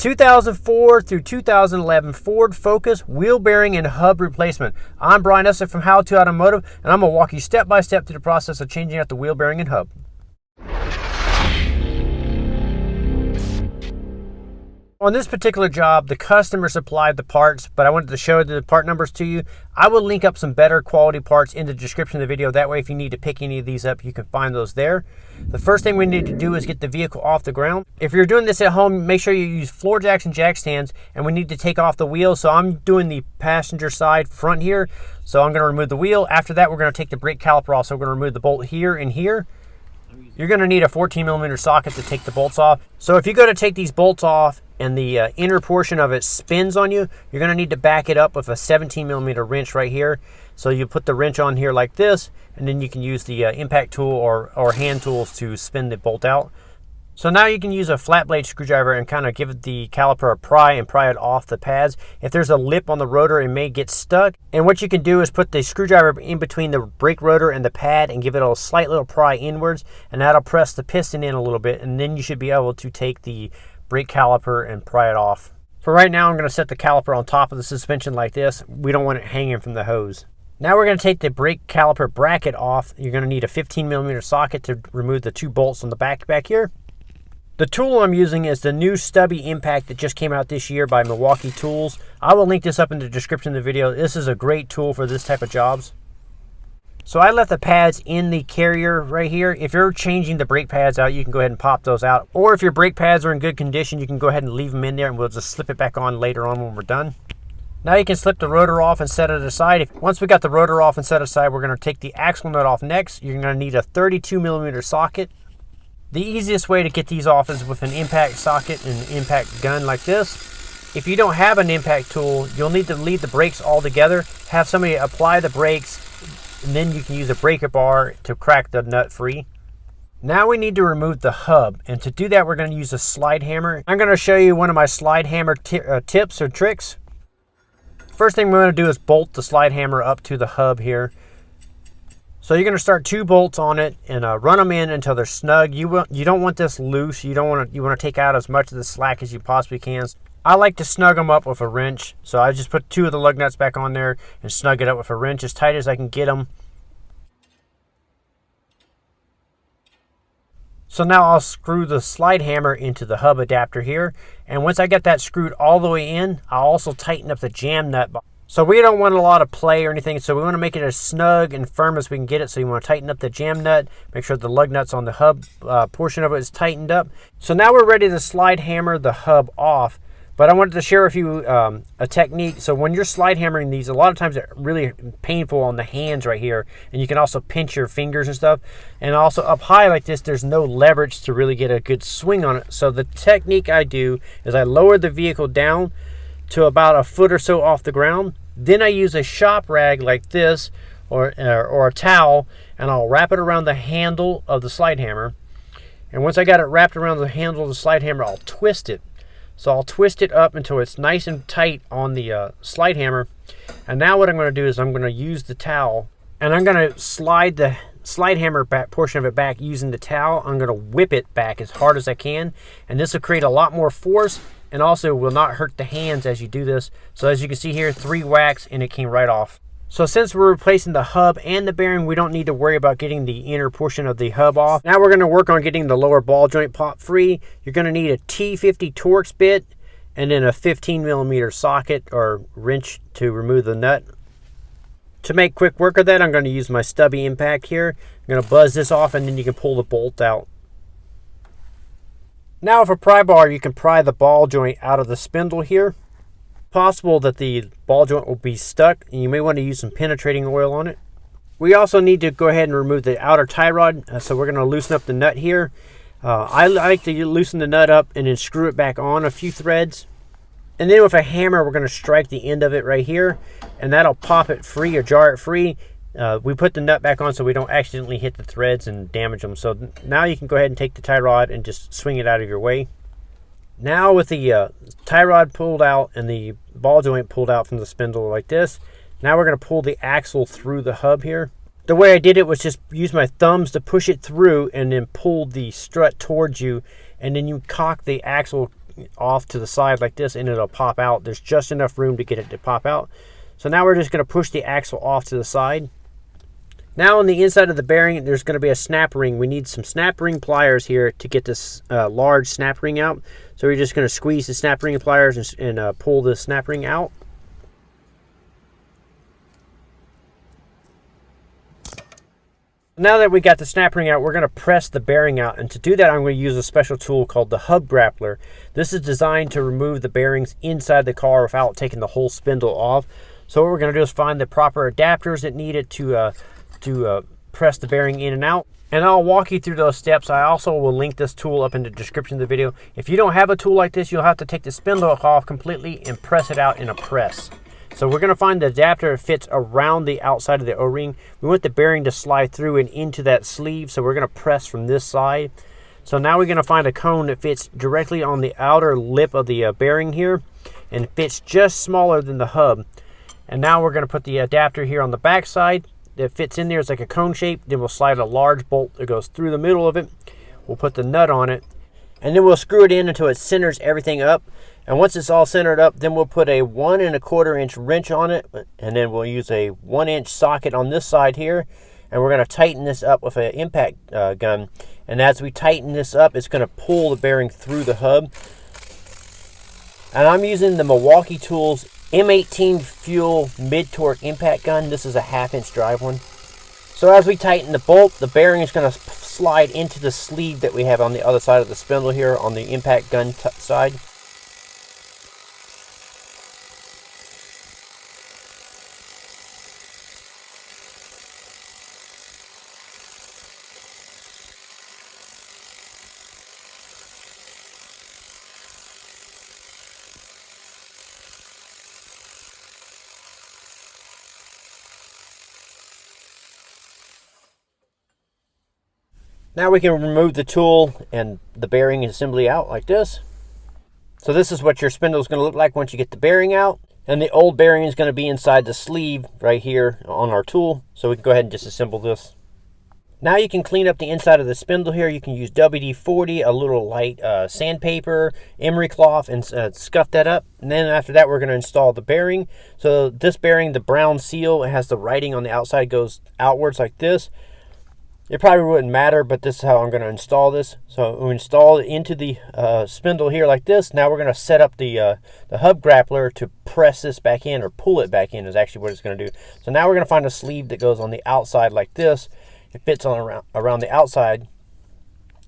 2004 through 2011 Ford Focus wheel bearing and hub replacement. I'm Brian Eslick from How To Automotive, and I'm going to walk you step by step through the process of changing out the wheel bearing and hub. On this particular job, the customer supplied the parts, but I wanted to show the part numbers to you. I will link up some better quality parts in the description of the video. That way, if you need to pick any of these up, you can find those there. The first thing we need to do is get the vehicle off the ground. If you're doing this at home, make sure you use floor jacks and jack stands, and we need to take off the wheel. So I'm doing the passenger side front here. So I'm going to remove the wheel. After that, we're going to take the brake caliper off. So we're going to remove the bolt here and here. You're going to need a 14mm socket to take the bolts off. So if you go to take these bolts off and the inner portion of it spins on you, you're going to need to back it up with a 17mm wrench right here. So you put the wrench on here like this, and then you can use the impact tool or hand tools to spin the bolt out. So now you can use a flat blade screwdriver and kind of give the caliper a pry and pry it off the pads. If there's a lip on the rotor, it may get stuck. And what you can do is put the screwdriver in between the brake rotor and the pad and give it a slight little pry inwards, and that'll press the piston in a little bit, and then you should be able to take the brake caliper and pry it off. For right now, I'm going to set the caliper on top of the suspension like this. We don't want it hanging from the hose. Now we're going to take the brake caliper bracket off. You're going to need a 15mm socket to remove the two bolts on the back here. The tool I'm using is the new stubby impact that just came out this year by Milwaukee Tools. I will link this up in the description of the video. This is a great tool for this type of jobs. So I left the pads in the carrier right here. If you're changing the brake pads out, you can go ahead and pop those out. Or if your brake pads are in good condition, you can go ahead and leave them in there, and we'll just slip it back on later on when we're done. Now you can slip the rotor off and set it aside. Once we got the rotor off and set aside, we're going to take the axle nut off next. You're going to need a 32mm socket. The easiest way to get these off is with an impact socket and an impact gun like this. If you don't have an impact tool, you'll need to leave the brakes all together, have somebody apply the brakes, and then you can use a breaker bar to crack the nut free. Now we need to remove the hub, and to do that we're going to use a slide hammer. I'm going to show you one of my slide hammer tips or tricks. First thing we're going to do is bolt the slide hammer up to the hub here. So you're going to start 2 bolts on it and run them in until they're snug. You don't want this loose. You want to take out as much of the slack as you possibly can. I like to snug them up with a wrench. So I just put 2 of the lug nuts back on there and snug it up with a wrench as tight as I can get them. So now I'll screw the slide hammer into the hub adapter here. And once I get that screwed all the way in, I'll also tighten up the jam nut. So we don't want a lot of play or anything, so we want to make it as snug and firm as we can get it. So you want to tighten up the jam nut, make sure the lug nuts on the hub portion of it is tightened up. So now we're ready to slide hammer the hub off. But I wanted to share with you a technique. So when you're slide hammering these, a lot of times they're really painful on the hands right here. And you can also pinch your fingers and stuff. And also up high like this, there's no leverage to really get a good swing on it. So the technique I do is I lower the vehicle down to about a foot or so off the ground. Then I use a shop rag like this or a towel, and I'll wrap it around the handle of the slide hammer. And once I got it wrapped around the handle of the slide hammer, I'll twist it. So I'll twist it up until it's nice and tight on the slide hammer. And now what I'm going to do is I'm going to use the towel, and I'm going to slide the slide hammer back portion of it back using the towel. I'm going to whip it back as hard as I can, and this will create a lot more force and also will not hurt the hands as you do this. So as you can see here, 3 whacks and it came right off. So since we're replacing the hub and the bearing, we don't need to worry about getting the inner portion of the hub off. Now we're going to work on getting the lower ball joint pop free. You're going to need a T50 Torx bit and then a 15mm socket or wrench to remove the nut. To make quick work of that, I'm going to use my stubby impact here. I'm going to buzz this off, and then you can pull the bolt out. Now with a pry bar, you can pry the ball joint out of the spindle here. Possible that the ball joint will be stuck, and you may want to use some penetrating oil on it. We also need to go ahead and remove the outer tie rod, so we're going to loosen up the nut here. I like to loosen the nut up and then screw it back on a few threads. And then with a hammer, we're going to strike the end of it right here, and that'll pop it free or jar it free. We put the nut back on so we don't accidentally hit the threads and damage them. So now you can go ahead and take the tie rod and just swing it out of your way. Now with the tie rod pulled out and the ball joint pulled out from the spindle like this, now we're going to pull the axle through the hub here. The way I did it was just use my thumbs to push it through and then pull the strut towards you, and then you cock the axle off to the side like this, and it'll pop out. There's just enough room to get it to pop out. So now we're just going to push the axle off to the side. Now on the inside of the bearing, there's going to be a snap ring. We need some snap ring pliers here to get this large snap ring out. So we're just going to squeeze the snap ring pliers and pull the snap ring out. Now that we got the snap ring out, we're going to press the bearing out. And to do that, I'm going to use a special tool called the hub grappler. This is designed to remove the bearings inside the car without taking the whole spindle off. So what we're going to do is find the proper adapters that need it to press the bearing in and out. And I'll walk you through those steps. I also will link this tool up in the description of the video. If you don't have a tool like this, you'll have to take the spindle off completely and press it out in a press. So we're going to find the adapter that fits around the outside of the O-ring. We want the bearing to slide through and into that sleeve, so we're going to press from this side. So now we're going to find a cone that fits directly on the outer lip of the bearing here and fits just smaller than the hub. And now we're going to put the adapter here on the back side that fits in there. It's like a cone shape. Then we'll slide a large bolt that goes through the middle of it. We'll put the nut on it, and then we'll screw it in until it centers everything up. And once it's all centered up, then we'll put a 1 1/4 inch wrench on it, and then we'll use a 1-inch socket on this side here, and we're going to tighten this up with an impact gun. And as we tighten this up, it's going to pull the bearing through the hub. And I'm using the Milwaukee Tools M18 Fuel mid-torque impact gun. This is a 1/2 inch drive one. So as we tighten the bolt, the bearing is going to slide into the sleeve that we have on the other side of the spindle here on the impact gun side. Now we can remove the tool and the bearing assembly out like this. So this is what your spindle is going to look like once you get the bearing out. And the old bearing is going to be inside the sleeve right here on our tool. So we can go ahead and disassemble this. Now you can clean up the inside of the spindle here. You can use WD-40, a little light sandpaper, emery cloth, and scuff that up. And then after that, we're going to install the bearing. So this bearing, the brown seal, it has the writing on the outside, goes outwards like this. It probably wouldn't matter, but this is how I'm going to install this. So we install it into the spindle here like this. Now we're going to set up the hub grappler to press this back in, or pull it back in is actually what it's going to do. So now we're going to find a sleeve that goes on the outside like this. It fits on around the outside.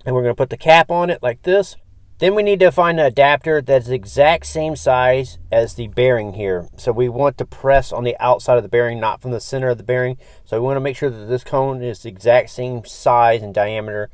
And we're going to put the cap on it like this. Then we need to find an adapter that's the exact same size as the bearing here. So we want to press on the outside of the bearing, not from the center of the bearing. So we want to make sure that this cone is the exact same size and diameter.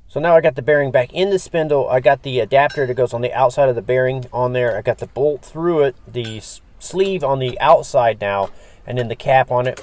So now I got the bearing back in the spindle. I got the adapter that goes on the outside of the bearing on there. I got the bolt through it, the sleeve on the outside now, and then the cap on it.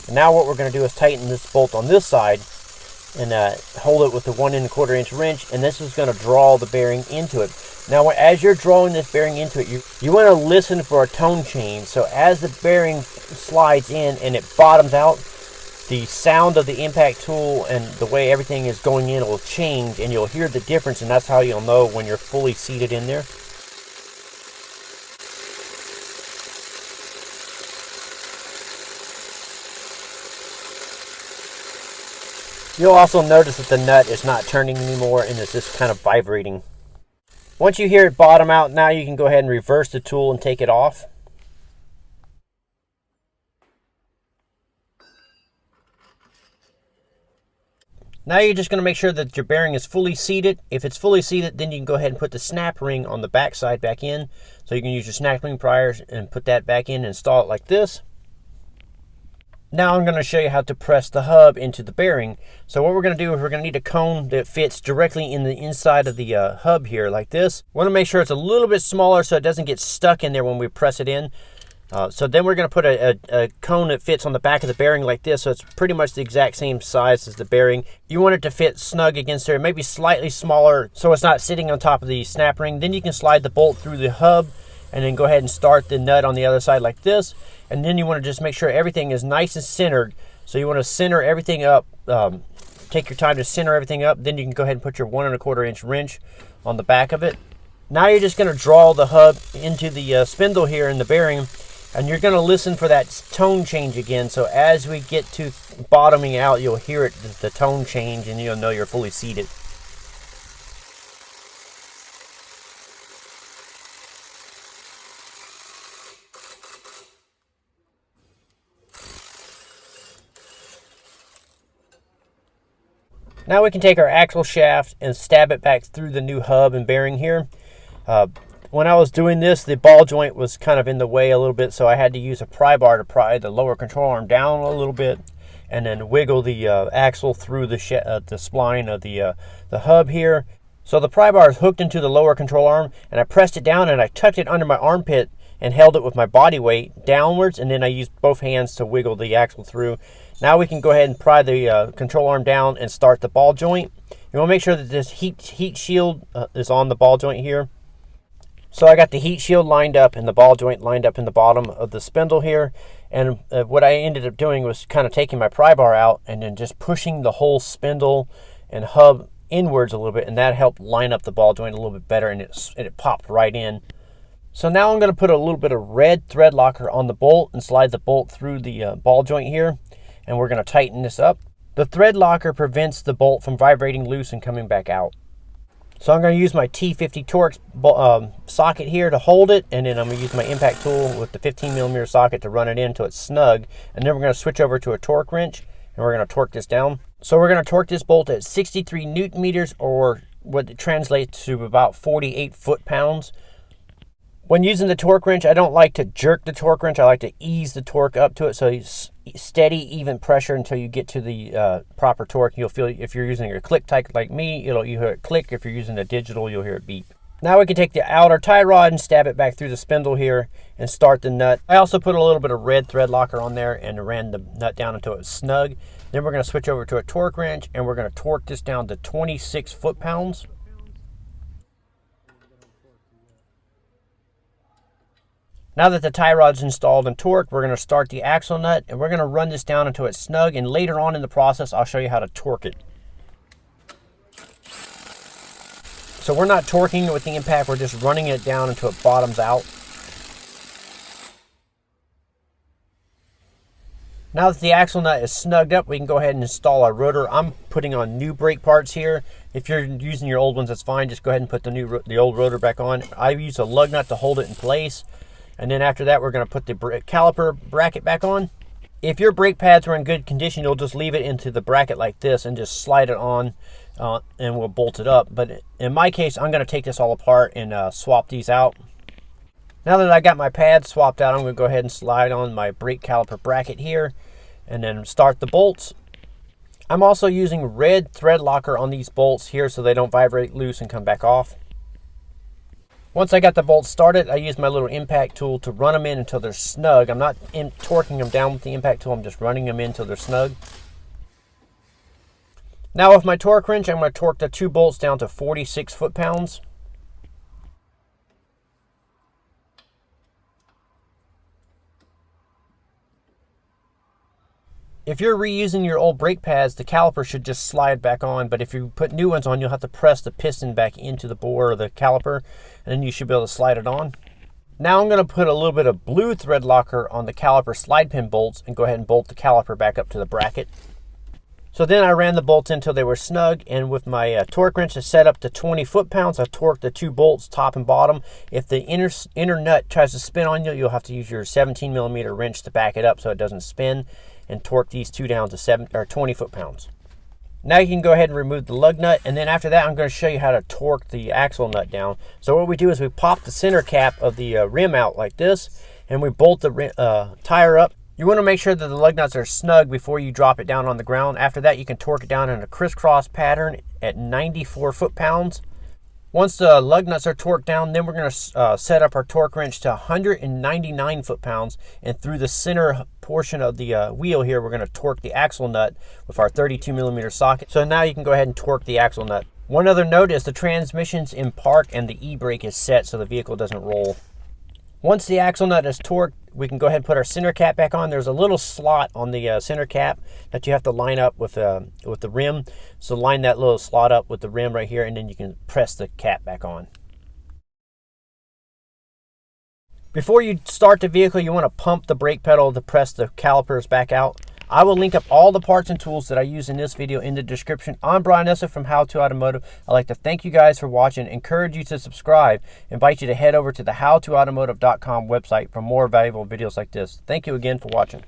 And now what we're going to do is tighten this bolt on this side and hold it with the 1 1/4 inch wrench, and this is going to draw the bearing into it. Now as you're drawing this bearing into it, you want to listen for a tone change. So as the bearing slides in and it bottoms out, the sound of the impact tool and the way everything is going in will change, and you'll hear the difference, and that's how you'll know when you're fully seated in there. You'll also notice that the nut is not turning anymore and it's just kind of vibrating. Once you hear it bottom out, now you can go ahead and reverse the tool and take it off. Now you're just going to make sure that your bearing is fully seated. If it's fully seated, then you can go ahead and put the snap ring on the back side back in. So you can use your snap ring pliers and put that back in and install it like this. Now I'm going to show you how to press the hub into the bearing. So what we're going to do is we're going to need a cone that fits directly in the inside of the hub here like this. We want to make sure it's a little bit smaller so it doesn't get stuck in there when we press it in. So then we're going to put a cone that fits on the back of the bearing like this, so it's pretty much the exact same size as the bearing. You want it to fit snug against there, maybe slightly smaller so it's not sitting on top of the snap ring. Then you can slide the bolt through the hub and then go ahead and start the nut on the other side like this. And then you want to just make sure everything is nice and centered. So you want to center everything up. Take your time to center everything up. Then you can go ahead and put your 1 1/4 inch wrench on the back of it. Now you're just going to draw the hub into the spindle here in the bearing, and you're going to listen for that tone change again. So as we get to bottoming out, you'll hear it, the tone change, and you'll know you're fully seated. Now we can take our axle shaft and stab it back through the new hub and bearing here. When I was doing this, the ball joint was kind of in the way a little bit, so I had to use a pry bar to pry the lower control arm down a little bit, and then wiggle the axle through the spline of the hub here. So the pry bar is hooked into the lower control arm, and I pressed it down and I tucked it under my armpit and held it with my body weight downwards, and then I used both hands to wiggle the axle through. Now we can go ahead and pry the control arm down and start the ball joint. You want to make sure that this heat shield is on the ball joint here. So I got the heat shield lined up and the ball joint lined up in the bottom of the spindle here. And what I ended up doing was kind of taking my pry bar out and then just pushing the whole spindle and hub inwards a little bit, and that helped line up the ball joint a little bit better, and it popped right in. So now I'm going to put a little bit of red thread locker on the bolt and slide the bolt through the ball joint here, and we're going to tighten this up. The thread locker prevents the bolt from vibrating loose and coming back out. So I'm going to use my T50 Torx socket here to hold it, and then I'm going to use my impact tool with the 15mm socket to run it in until it's snug, and then we're going to switch over to a torque wrench and we're going to torque this down. So we're going to torque this bolt at 63 Newton meters, or what it translates to about 48 foot-pounds. When using the torque wrench, I don't like to jerk the torque wrench. I like to ease the torque up to it, so you steady, even pressure until you get to the proper torque. You'll feel, if you're using a click type like me, you hear it click. If you're using a digital, you'll hear it beep. Now we can take the outer tie rod and stab it back through the spindle here and start the nut. I also put a little bit of red thread locker on there and ran the nut down until it was snug. Then we're going to switch over to a torque wrench and we're going to torque this down to 26 foot-pounds. Now that the tie rod's installed and torqued, we're going to start the axle nut and we're going to run this down until it's snug, and later on in the process I'll show you how to torque it. So we're not torquing it with the impact, we're just running it down until it bottoms out. Now that the axle nut is snugged up, we can go ahead and install our rotor. I'm putting on new brake parts here. If you're using your old ones, that's fine. Just go ahead and put the old rotor back on. I use a lug nut to hold it in place. And then after that, we're going to put the caliper bracket back on. If your brake pads are in good condition, you'll just leave it into the bracket like this and just slide it on and we'll bolt it up. But in my case, I'm going to take this all apart and swap these out. Now that I got my pads swapped out, I'm going to go ahead and slide on my brake caliper bracket here and then start the bolts. I'm also using red thread locker on these bolts here so they don't vibrate loose and come back off. Once I got the bolts started, I use my little impact tool to run them in until they're snug. I'm not torquing them down with the impact tool, I'm just running them in until they're snug. Now with my torque wrench, I'm going to torque the two bolts down to 46 foot-pounds. If you're reusing your old brake pads, the caliper should just slide back on, but if you put new ones on, you'll have to press the piston back into the bore of the caliper, and then you should be able to slide it on. Now I'm going to put a little bit of blue thread locker on the caliper slide pin bolts and go ahead and bolt the caliper back up to the bracket. So then I ran the bolts until they were snug, and with my torque wrench is set up to 20 foot-pounds, I torqued the two bolts top and bottom. If the inner nut tries to spin on you, you'll have to use your 17mm wrench to back it up so it doesn't spin, and torque these two down to 20 foot-pounds. Now you can go ahead and remove the lug nut, and then after that I'm going to show you how to torque the axle nut down. So what we do is we pop the center cap of the rim out like this, and we bolt the tire up. You want to make sure that the lug nuts are snug before you drop it down on the ground. After that you can torque it down in a crisscross pattern at 94 foot-pounds. Once the lug nuts are torqued down, then we're going to set up our torque wrench to 199 foot-pounds, and through the center portion of the wheel here, we're going to torque the axle nut with our 32mm socket. So now you can go ahead and torque the axle nut. One other note is the transmission's in park and the e-brake is set so the vehicle doesn't roll. Once the axle nut is torqued, we can go ahead and put our center cap back on. There's a little slot on the center cap that you have to line up with the rim. So line that little slot up with the rim right here, and then you can press the cap back on. Before you start the vehicle, you want to pump the brake pedal to press the calipers back out. I will link up all the parts and tools that I use in this video in the description. I'm Brian Essa from How To Automotive. I'd like to thank you guys for watching, encourage you to subscribe, invite you to head over to the howtoautomotive.com website for more valuable videos like this. Thank you again for watching.